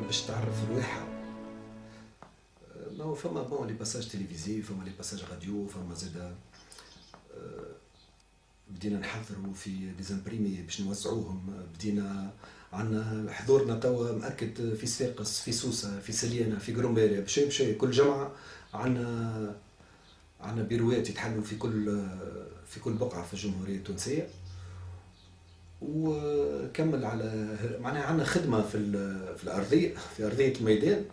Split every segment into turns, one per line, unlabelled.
باش تعرف الواحة. ما هو فما لي باساج تلفزيون، فما لي باساج راديو، فما زادا بدينا نحضروا في ديزامبريمي باش نوزعوهم. بدينا عندنا حضورنا توا مأكد في صفاقس، في سوسة، في سليانة، في قرومبارية، بشي كل جمعة عندنا بيروات يتحلوا في كل بقعة في الجمهورية التونسية. وكمل على معناها عندنا خدمة في الأرضية، في أرضية الميدان،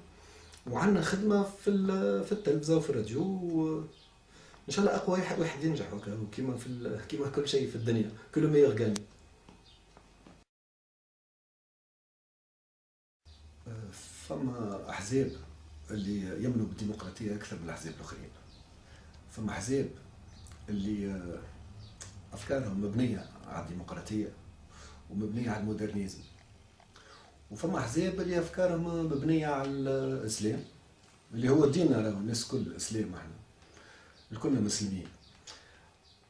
وعندنا خدمة في التلفزة وفي الراديو. إن شاء الله أقوى واحد ينجح هكا، كيما كل شيء في الدنيا، كل ما يغني. فما أحزاب اللي يمنوا بالديمقراطية أكثر من الأحزاب الآخرين. فما أحزاب اللي أفكارهم مبنية على الديمقراطية ومبنية على المودرنيزم، وفما أحزاب اللي أفكارهم مبنية على الإسلام، اللي هو ديننا، راهو الناس كل إسلام، احنا الكلنا مسلمين.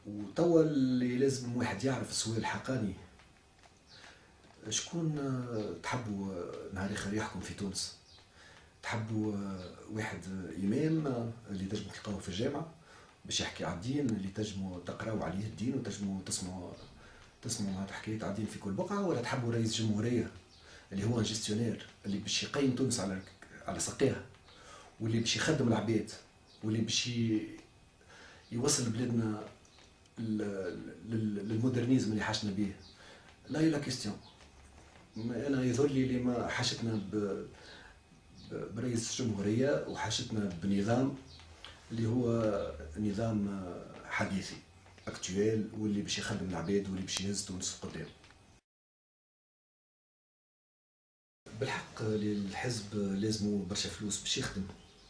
وتوا اللي لازم واحد يعرف السؤال الحقاني: شكون تحبوا نهار آخر يحكم في تونس؟ تحبوا واحد إمام اللي تنجموا تلقاوه في الجامعة باش يحكي على الدين، اللي تنجموا تقراوا عليه الدين وتنجموا تسمعوا مع حكايات على الدين في كل بقعة؟ ولا تحبوا رئيس جمهورية اللي هو جيستيونير، اللي باش يقيم تونس على ساقيها، واللي باش يخدم العباد، واللي باش يوصل بلادنا للمودرنيزم اللي حاشنا به؟ لا لا كيستيون. انا يظهر لي اللي ما حاشتنا برئيس جمهوريه، وحاشتنا بنظام اللي هو نظام حديثي اكتويل، واللي باش يخدم العباد واللي باش يهز تونس قدام. بالحق الحزب لازمه برشا فلوس باش يخدم،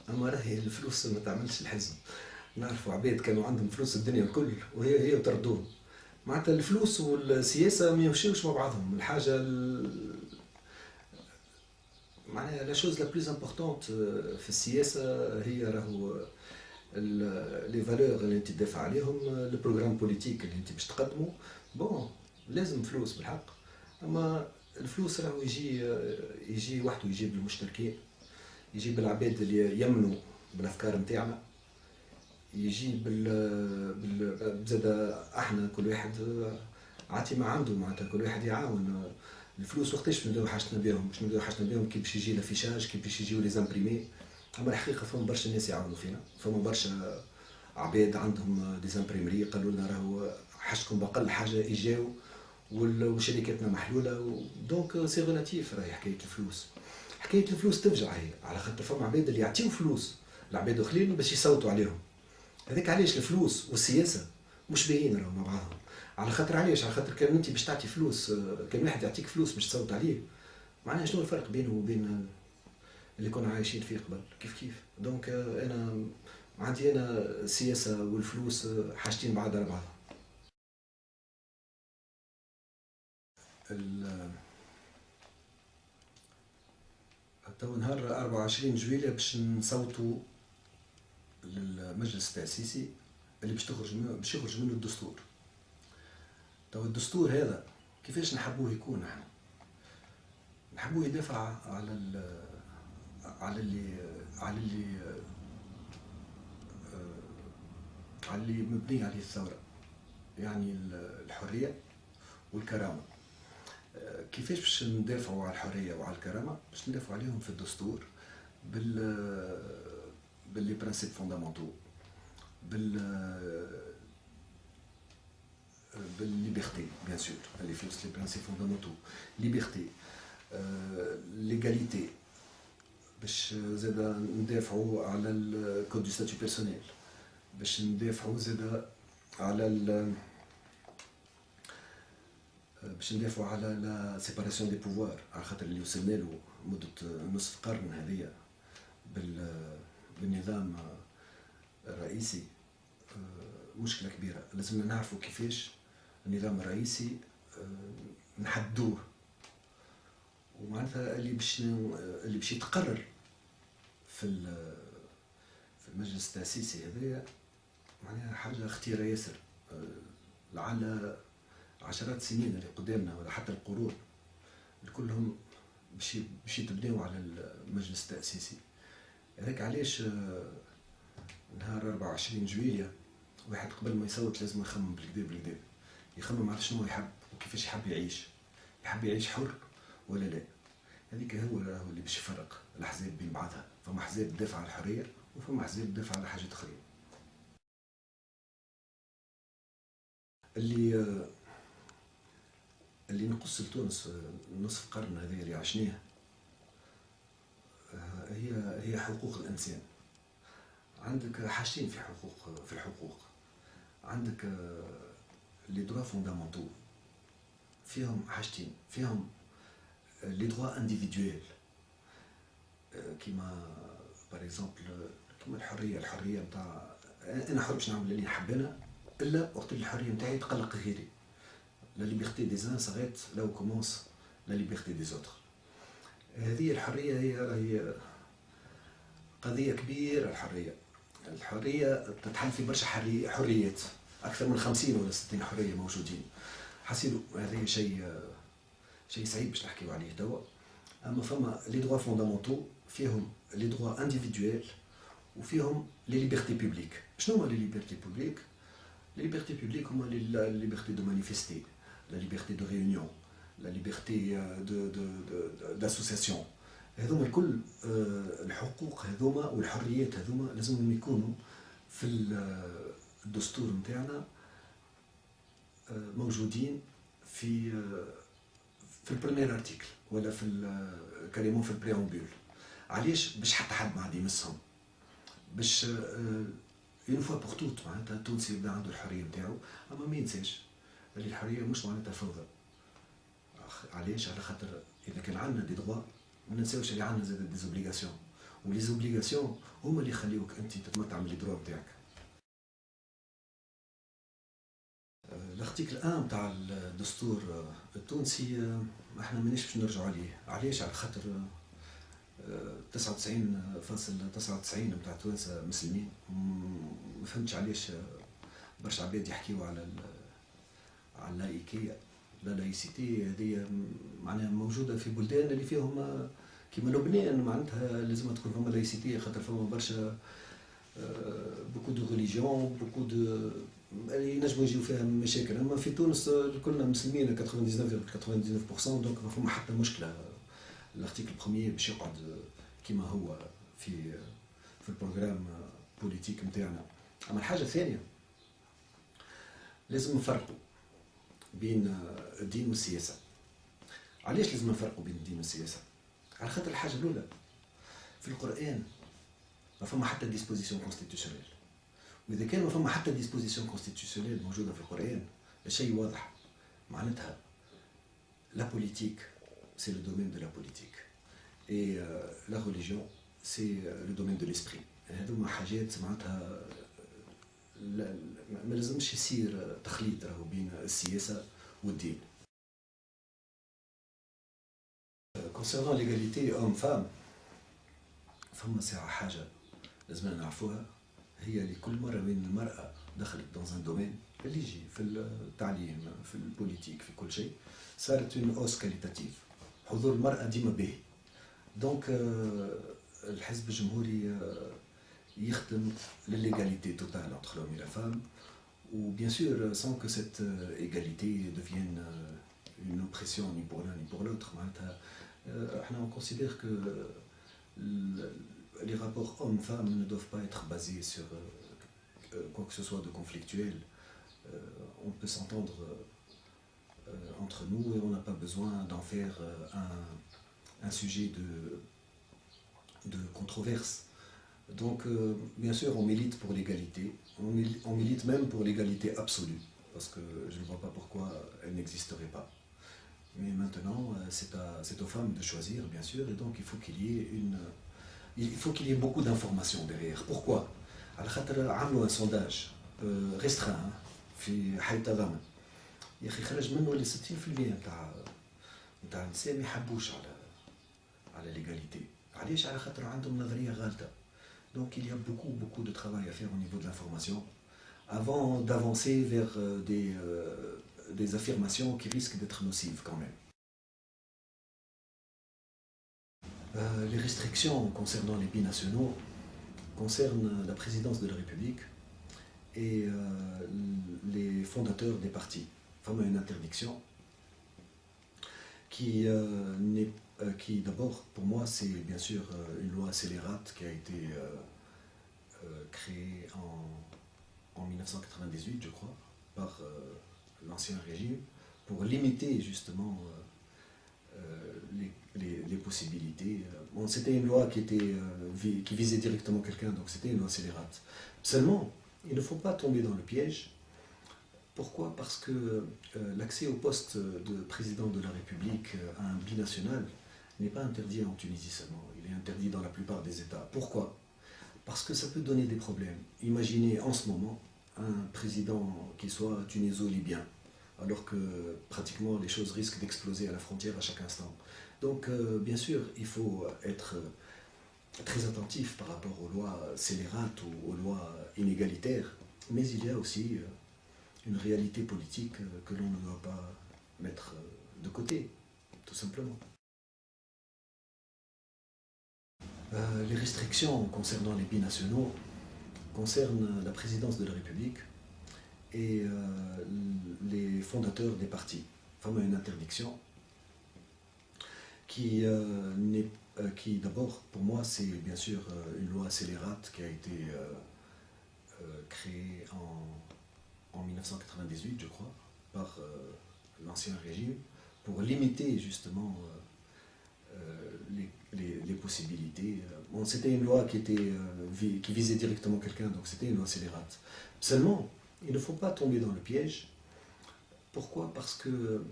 اما راهي الفلوس ما تعملش الحزب. نعرفوا عباد كانوا عندهم فلوس الدنيا الكل وهي وتردوهم. معناتها الفلوس والسياسه ما يمشيوش مع بعضهم. الحاجه معناها لا شوز لا بلوز امبورطونت في السياسه هي راهو لي فالور اللي انت تدافع عليهم، البروغرام بوليتيك اللي انت باش تقدمه. بون لازم فلوس بالحق، اما الفلوس راهو يجي وحده، يجيب المشتركين، يجيب العباد اللي يمنوا بالافكار نتاعنا، يجي زاد احنا كل واحد عاتي ما عنده، معناتها كل واحد يعاون. الفلوس وقتاش نبداو حاجتنا بهم؟ باش نبداو حاجتنا بهم كي باش يجي لافيشاج، كي باش يجيو لي زامبريمي. اما الحقيقه فما برشا ناس يعاونوا فينا، فما برشا عباد عندهم دي زامبريمري قالوا لنا راهو حاجتكم بقل حاجه اجاو، وشركاتنا محلوله. دونك سي ريلاتيف. راهي حكايه الفلوس، حكايه الفلوس تفجع هي، على خاطر فما عباد اللي يعطيو فلوس العباد اخرين باش يصوتوا عليهم. هذاك علاش الفلوس والسياسه مش باهيين راهو مع بعضهم. على خاطر علاش؟ على خاطر كان انت باش تعطي فلوس، كان واحد يعطيك فلوس باش تصوت عليه، معناها شنو الفرق بينه وبين اللي كنا عايشين فيه قبل؟ كيف دونك انا عندي السياسه والفلوس حاجتين بعاد على بعض. تو نهار 24 جويلية باش نصوتوا للمجلس التأسيسي اللي باش يخرج منه الدستور. تو الدستور هذا كيفاش نحبوه يكون؟ احنا نحبوه يدافع على اللي على اللي على اللي مبني عليه الثورة، يعني الحرية والكرامة. كيفاش باش ندافعوا على الحرية وعلى الكرامة؟ باش ندافعوا عليهم في الدستور باللي برانسيب فوندامونتو، بالليبرتي بيان سور، اللي في وسط لي برانسيب فوندامونتو: ليبرتي، ليغاليتي، باش زاد ندافعوا على الكود دو ستاتيو بيرسونيل، باش ندافعوا زاد على باش ندافعوا على لا سيباراسيون دي بوفوار، على خاطر اللي وصلنا له مدة نصف قرن هذيا بالنظام الرئيسي مشكلة كبيرة. لازمنا نعرفوا كيفاش النظام الرئيسي نحدوه، ومعناتها اللي باش يتقرر في المجلس التأسيسي هذايا معناها حاجة خطيرة ياسر. لعل عشرات السنين اللي قدامنا ولا حتى القرون كلهم باش يتبناو على المجلس التأسيسي. هذاك علاش نهار 24 جويلية واحد قبل ما يصوت لازم يخمم بالكدا بالكدا، يخمم على شنو يحب وكيفاش يحب يعيش، يحب يعيش حر ولا لا. هذيك هو اللي باش يفرق الاحزاب بين بعضها. فما احزاب تدافع على الحريه وفما احزاب تدافع على حاجات اخرين. اللي اللي نقص لتونس نصف قرن هذا اللي عشناه هي حقوق الانسان. عندك حاجتين في الحقوق. عندك لي دروا فوندامونتو، فيهم حاجتين، فيهم لي دروا انديفيدويل كيما باغ اكزومبل كيما الحريه نتاع انا حر باش نعمل اللي نحب انا، الا وقت اللي الحريه نتاعي تقلق غيري. لا ليبرتي دي زان ساغيت لا او كومونس لا ليبرتي دي زوتر. هذه الحريه هي قضيه كبيره. الحريه تتحل في برشا حريات، اكثر من 50 ولا 60 حريه موجودين. حسيلو هذا شيء صعيب باش نحكيو عليه توا. اما فما لي دروا فوندامونتو فيهم لي دروا انديفيدويل وفيهم لي ليبرتي بوبليك. شنو هما لي ليبرتي بوبليك؟ لي ليبرتي بوبليك هما لا ليبرتي دو مانيفيستي، لا ليبرتي دو ريونيون، لا ليبرتي داسوسياسيون. هذوما الكل الحقوق هذوما والحريات هذوما لازمهم يكونوا في الدستور نتاعنا موجودين في البريمير ارتيكل ولا كريمون في البريامبول. علاش؟ باش حتى حد ما عاد يمسهم، باش اون فوا بور توت معناتها التونسي يبدا عنده الحريه نتاعو. اما ما ينساش اللي الحريه مش معناتها فوضى. علاش؟ على خاطر اذا كان عندنا دي دروا ما ننساوش اللي عندنا زاد دي زوبليغاسيون، ولي زوبليغاسيون هما اللي يخليوك انت تتمتع من لي دروا نتاعك. الارتيكل 1 نتاع الدستور التونسي احنا مانيش باش نرجعوا عليه. علاش؟ على خاطر 99.99 نتاع التوانسه مسلمين. ما فهمتش علاش برشا عباد يحكيوا على اللايكيه. لا لايسيتي هذه معناها موجوده في بلدان اللي فيهم كيما لبنان، معناتها لازم تكون فما لايسيتي خاطر فما برشا بوكو دو ريليجيون بوكو دو اللي ينجموا يجيو فيها مشاكل. اما في تونس كلنا مسلمين 99.99%، دونك ما فما حتى مشكله. الارتيكل بروميير باش يقعد كيما هو في البروغرام بوليتيك نتاعنا. اما الحاجه الثانيه لازم نفرقوا بين الدين والسياسه. علاش لازم نفرقوا بين الدين والسياسه؟ على خاطر الحاجه الاولى في القران ما فما حتى ديسبوزيسيون كونستيتيوشنيل، واذا كان ما فما حتى ديسبوزيسيون كونستيتيوشنيل موجوده في القران الشيء واضح. معناتها لا بوليتيك c'est le domaine de la politique et la religion c'est le domaine de l'esprit. هذوما حاجات معناتها ما لازمش يصير تخليط راهو بين السياسه والدين. concernant l'égalité homme-femme فما ساعه حاجه لازمنا نعرفوها، هي اللي كل مره وين المراه دخلت dans un domaine اللي يجي في التعليم في البوليتيك في كل شيء صارت une hausse qualitative. حضور المرأة ديما باهي. دونك الحزب الجمهوري يخدم للégalité totale entre l'homme et la femme, ou bien sûr sans que cette égalité devienne une oppression ni pour l'un ni pour l'autre. On considère que les rapports hommes-femmes ne doivent pas être basés sur quoi que ce soit de conflictuel. On peut s'entendre entre nous et on n'a pas besoin d'en faire un sujet de controverse. Donc bien sûr on milite pour l'égalité, on milite même pour l'égalité absolue, parce que je ne vois pas pourquoi elle n'existerait pas. Mais maintenant c'est aux femmes de choisir bien sûr, et donc il faut qu'il y ait beaucoup d'informations derrière. Pourquoi? على خاطر عملوا un sondage restreint في حي تضامن يا اخي خرج منه اللي 60% نتاع النساء ما يحبوش على ليغاليتي. علاش؟ على خاطر عندهم نظريه غالطه. Donc il y a beaucoup de travail à faire au niveau de l'information avant d'avancer vers des affirmations qui risquent d'être nocives quand même. Les restrictions concernant les binationaux concernent la présidence de la République et les fondateurs des partis. Vraiment une interdiction qui d'abord, pour moi, c'est bien sûr une loi scélérate qui a été créée en 1998, je crois, par l'ancien régime, pour limiter justement les possibilités. Bon, c'était une loi qui visait directement quelqu'un, donc c'était une loi scélérate. Seulement, il ne faut pas tomber dans le piège. Pourquoi? Parce que l'accès au poste de président de la République à un binational n'est pas interdit en Tunisie seulement, il est interdit dans la plupart des États. Pourquoi? Parce que ça peut donner des problèmes. Imaginez en ce moment un président qui soit tunéso-libyen, alors que pratiquement les choses risquent d'exploser à la frontière à chaque instant. Donc bien sûr, il faut être très attentif par rapport aux lois scélérates ou aux lois inégalitaires, mais il y a aussi une réalité politique que l'on ne doit pas mettre de côté, tout simplement. Les restrictions concernant les binationaux concernent la présidence de la République et les fondateurs des partis. Vraiment une interdiction qui d'abord, pour moi, c'est bien sûr une loi scélérate qui a été créée en 1998, je crois, par l'ancien régime, pour limiter justement les possibilités. Bon, c'était une loi qui visait directement quelqu'un, donc c'était une loi scélérate. Seulement, il ne faut pas tomber dans le piège. Pourquoi? Parce que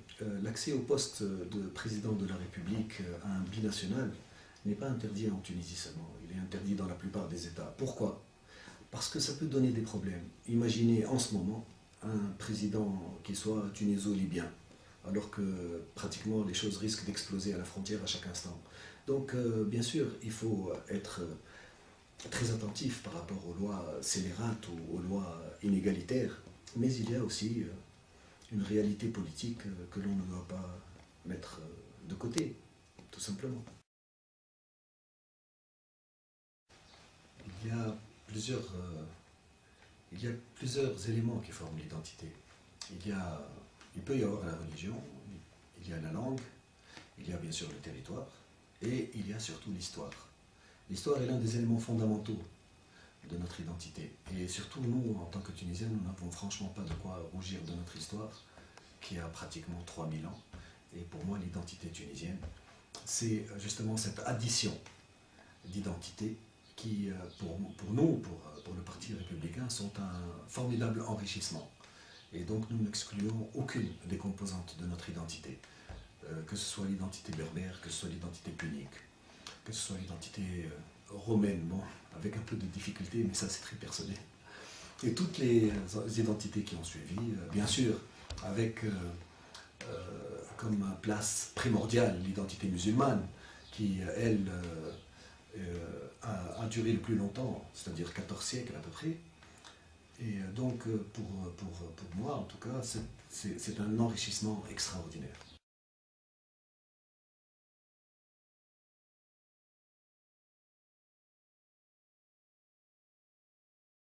l'accès au poste de président de la République à un binational n'est pas interdit en Tunisie seulement, il est interdit dans la plupart des États. Pourquoi? Parce que ça peut donner des problèmes. Imaginez en ce moment un président qui soit tunéso-libyen, alors que pratiquement les choses risquent d'exploser à la frontière à chaque instant. Donc bien sûr, il faut être très attentif par rapport aux lois scélérates ou aux lois inégalitaires, mais il y a aussi une réalité politique que l'on ne doit pas mettre de côté, tout simplement. Il y a plusieurs, il y a plusieurs éléments qui forment l'identité. Il peut y avoir la religion, il y a la langue, il y a bien sûr le territoire, et il y a surtout l'histoire. L'histoire est l'un des éléments fondamentaux de notre identité. Et surtout, nous, en tant que Tunisiens, nous n'avons franchement pas de quoi rougir de notre histoire, qui a pratiquement 3000 ans. Et pour moi, l'identité tunisienne, c'est justement cette addition d'identités qui, pour nous, pour le Parti républicain, sont un formidable enrichissement. Et donc, nous n'excluons aucune des composantes de notre identité, que ce soit l'identité berbère, que ce soit l'identité punique, que ce soit l'identité romaine, bon, avec un peu de difficulté, mais ça c'est très personnel. Et toutes les identités qui ont suivi, bien sûr, avec comme place primordiale l'identité musulmane, qui, elle, a duré le plus longtemps, c'est-à-dire 14 siècles à peu près. Et donc, pour moi, en tout cas, c'est un enrichissement extraordinaire.